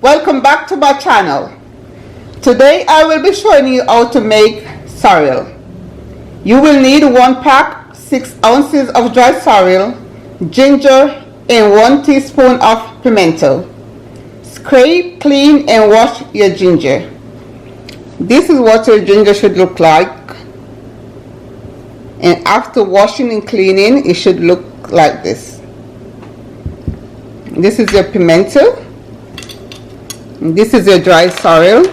Welcome back to my channel. Today I will be showing you how to make sorrel. You will need 1 pack 6 ounces of dried sorrel, ginger and 1 teaspoon of pimento. Scrape, clean and wash your ginger. This is what your ginger should look like, and after washing and cleaning it should look like this. This is your pimento. This is your dried sorrel.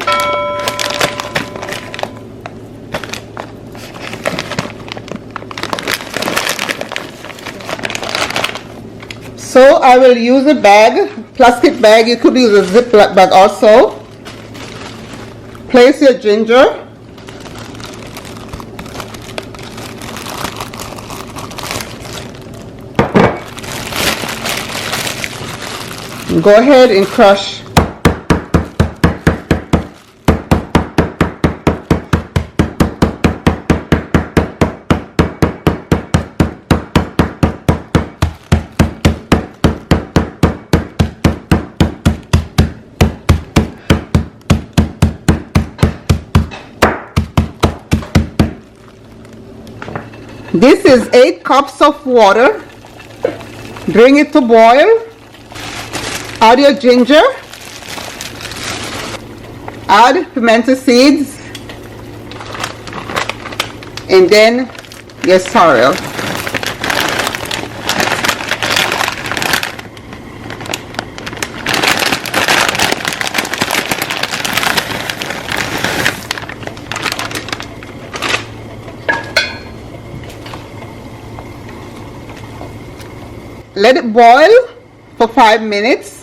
So I will use a bag, plastic bag. You could use a Ziploc bag also. Place your ginger. Go ahead and crush. This is 8 cups of water. Bring it to boil. Add your ginger. Add pimento seeds. And then your sorrel. Let it boil for 5 minutes.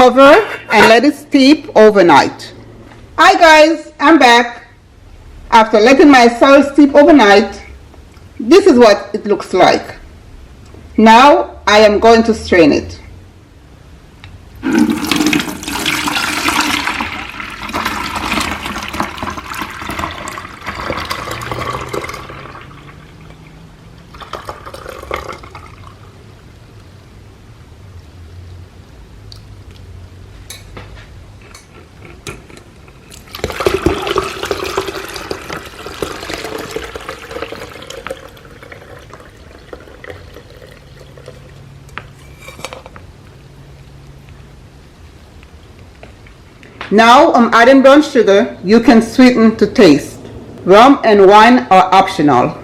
Cover and let it steep overnight. Hi guys, I'm back. After letting my sorrel steep overnight, this is what it looks like. Now I am going to strain it. Now I'm adding brown sugar. You can sweeten to taste. Rum and wine are optional.